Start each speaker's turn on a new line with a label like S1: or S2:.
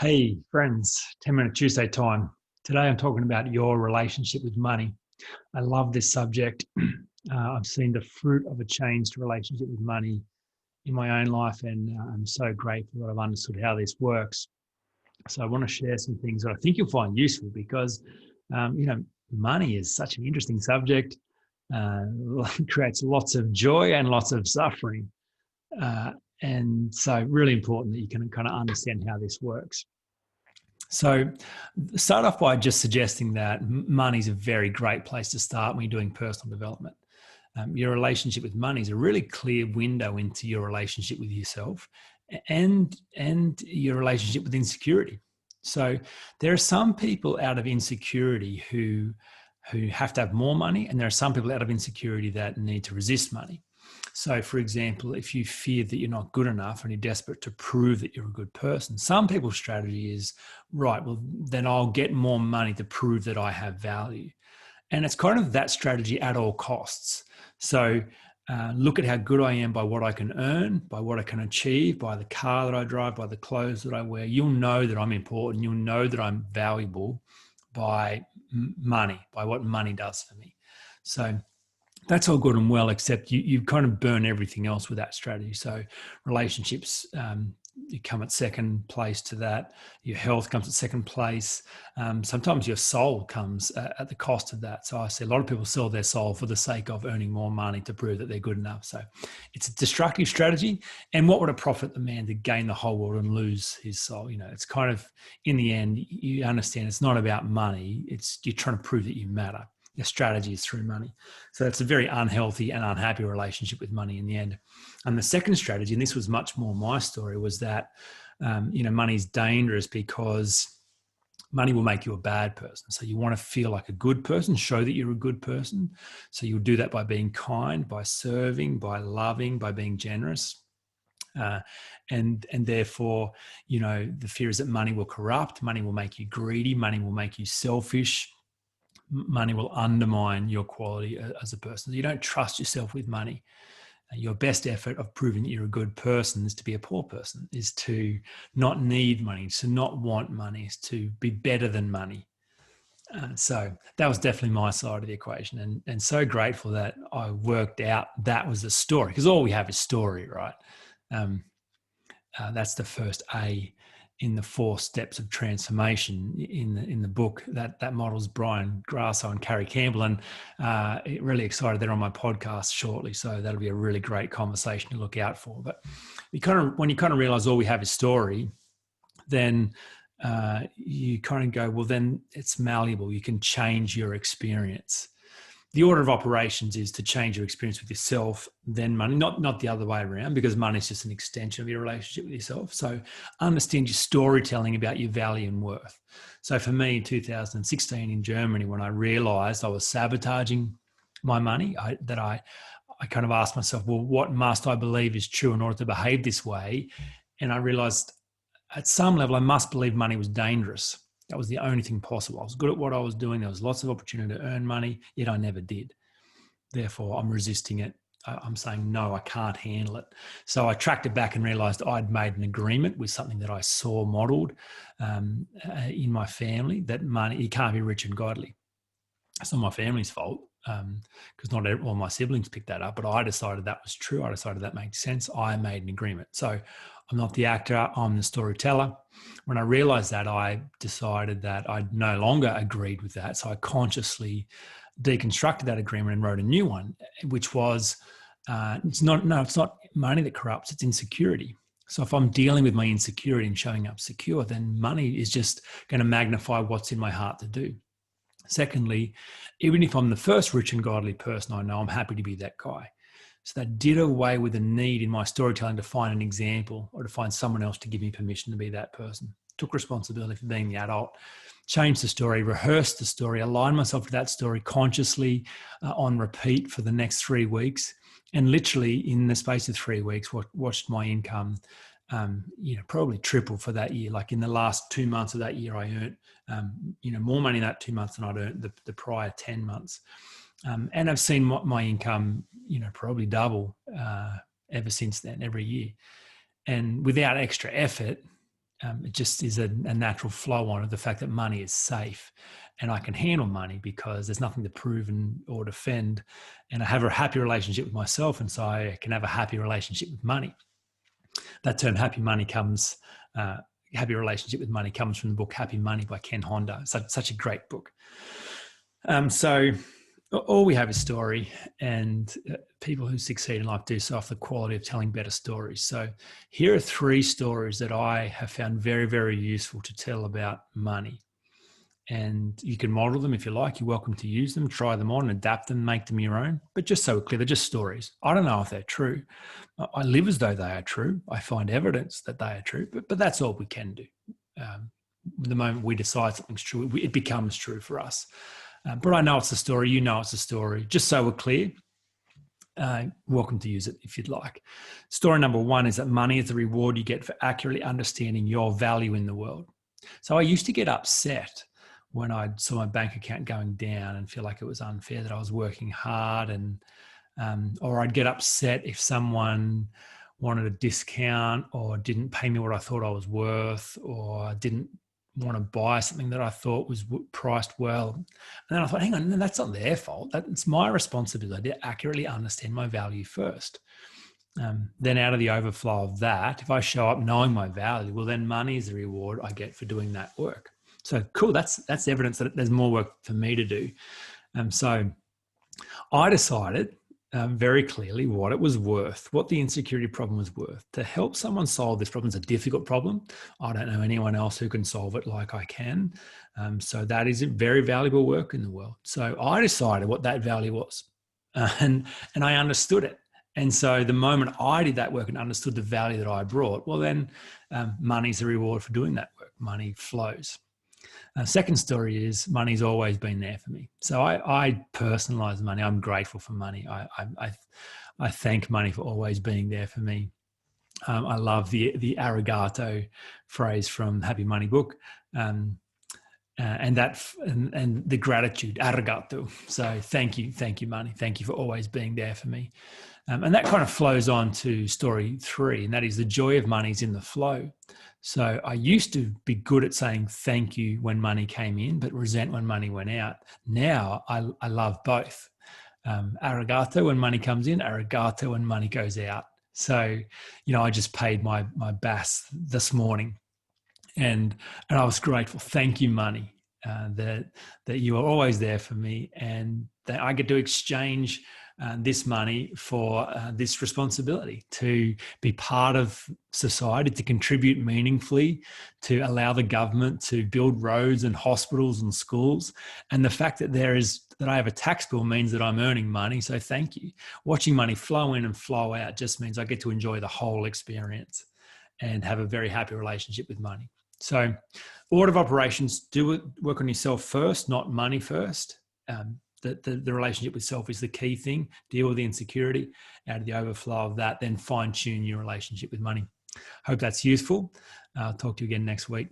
S1: Hey, friends, 10-minute Tuesday time. Today I'm talking about your relationship with money. I love this subject. I've seen the fruit of a changed relationship with money in my own life, and I'm so grateful that I've understood how this works. So I want to share some things that I think you'll find useful because, money is such an interesting subject. It creates lots of joy and lots of suffering. And so really important that you can kind of understand how this works. So start off by just suggesting that money is a very great place to start when you're doing personal development. Your relationship with money is a really clear window into your relationship with yourself and your relationship with insecurity. So there are some people out of insecurity who have to have more money, and there are some people out of insecurity that need to resist money. So, for example, if you fear that you're not good enough and you're desperate to prove that you're a good person, some people's strategy is, right, well, then I'll get more money to prove that I have value. And it's kind of that strategy at all costs. So look at how good I am by what I can earn, by what I can achieve, by the car that I drive, by the clothes that I wear. You'll know that I'm important. You'll know that I'm valuable by money, by what money does for me. So that's all good and well, except you kind of burn everything else with that strategy. So relationships, you come at second place to that. Your health comes at second place. Sometimes your soul comes at the cost of that. So I see a lot of people sell their soul for the sake of earning more money to prove that they're good enough. So it's a destructive strategy. And what would it profit the man to gain the whole world and lose his soul? You know, it's kind of, in the end, you understand it's not about money. It's you're trying to prove that you matter. Your strategy is through money. So it's a very unhealthy and unhappy relationship with money in the end. And the second strategy, and this was much more my story, was that, money is dangerous because money will make you a bad person. So you want to feel like a good person, show that you're a good person. So you'll do that by being kind, by serving, by loving, by being generous. And therefore, the fear is that money will corrupt, money will make you greedy, money will make you selfish. Money will undermine your quality as a person. You don't trust yourself with money. Your best effort of proving that you're a good person is to be a poor person, is to not need money, to not want money, is to be better than money. So that was definitely my side of the equation, and so grateful that I worked out that was the story, because all we have is story, right? That's the first A in the 4 steps of transformation in the book that models Brian Grasso and Carrie Campbell, and really excited they're on my podcast shortly, so that'll be a really great conversation to look out for. But when you kind of realize all we have is story, then you kind of go, well, then it's malleable. You can change your experience. The order of operations is to change your experience with yourself, then money, not the other way around, because money is just an extension of your relationship with yourself. So understand your storytelling about your value and worth. So for me, in 2016 in Germany, when I realized I was sabotaging my money, I kind of asked myself, well, what must I believe is true in order to behave this way? And I realized at some level, I must believe money was dangerous. That was the only thing possible. I was good at what I was doing. There was lots of opportunity to earn money, yet I never did. Therefore, I'm resisting it. I'm saying, no, I can't handle it. So I tracked it back and realized I'd made an agreement with something that I saw modeled in my family, that money, you can't be rich and godly. It's not my family's fault, because not all my siblings picked that up, but I decided that was true. I decided that made sense. I made an agreement. So I'm not the actor, I'm the storyteller. When I realized that, I decided that I no longer agreed with that. So I consciously deconstructed that agreement and wrote a new one, which was, it's not money that corrupts, it's insecurity. So if I'm dealing with my insecurity and showing up secure, then money is just going to magnify what's in my heart to do. Secondly, even if I'm the first rich and godly person I know, I'm happy to be that guy. So that did away with the need in my storytelling to find an example or to find someone else to give me permission to be that person. Took responsibility for being the adult, changed the story, rehearsed the story, aligned myself to that story consciously on repeat for the next 3 weeks. And literally in the space of 3 weeks, watched my income probably triple for that year. Like in the last 2 months of that year, I earned, more money in that 2 months than I'd earned the prior 10 months. And I've seen my income, probably double ever since then, every year. And without extra effort, It just is a natural flow on it, the fact that money is safe and I can handle money because there's nothing to prove or defend. And I have a happy relationship with myself, and so I can have a happy relationship with money. That term happy relationship with money comes from the book Happy Money by Ken Honda. Such a great book. So all we have is story, and people who succeed in life do so off the quality of telling better stories. So here are 3 stories that I have found very, very useful to tell about money. And you can model them if you like. You're welcome to use them, try them on, adapt them, make them your own. But just so clear, they're just stories. I don't know if they're true. I live as though they are true. I find evidence that they are true, but that's all we can do. The moment we decide something's true, it becomes true for us. But I know it's a story. You know it's a story. Just so we're clear, welcome to use it if you'd like. Story number 1 is that money is the reward you get for accurately understanding your value in the world. So I used to get upset when I saw my bank account going down and feel like it was unfair that I was working hard, or I'd get upset if someone wanted a discount or didn't pay me what I thought I was worth, or didn't want to buy something that I thought was priced well. And then I thought, hang on, that's not their fault. It's my responsibility to accurately understand my value first. Then out of the overflow of that, if I show up knowing my value, well, then money is the reward I get for doing that work. So cool, that's evidence that there's more work for me to do. So I decided very clearly what it was worth, what the insecurity problem was worth. To help someone solve this problem is a difficult problem. I don't know anyone else who can solve it like I can. So that is a very valuable work in the world. So I decided what that value was, and I understood it. And so the moment I did that work and understood the value that I brought, well, then money's the reward for doing that work. Money flows. Second story is money's always been there for me. So I personalize money. I'm grateful for money. I thank money for always being there for me. I love the arigato phrase from Happy Money book, and the gratitude, arigato. So thank you, money. Thank you for always being there for me. And that kind of flows on to story 3, and that is the joy of money's in the flow. So I used to be good at saying thank you when money came in, but resent when money went out. Now I love both. Arigato when money comes in, arigato when money goes out. So, I just paid my BAS this morning, and I was grateful. Thank you, money, that you are always there for me, and that I get to exchange this money for this responsibility to be part of society, to contribute meaningfully, to allow the government to build roads and hospitals and schools. And the fact that I have a tax bill means that I'm earning money. So thank you. Watching money flow in and flow out just means I get to enjoy the whole experience and have a very happy relationship with money. So order of operations, work on yourself first, not money first. The relationship with self is the key thing. Deal with the insecurity. Out of the overflow of that, then fine-tune your relationship with money. Hope that's useful. I'll talk to you again next week.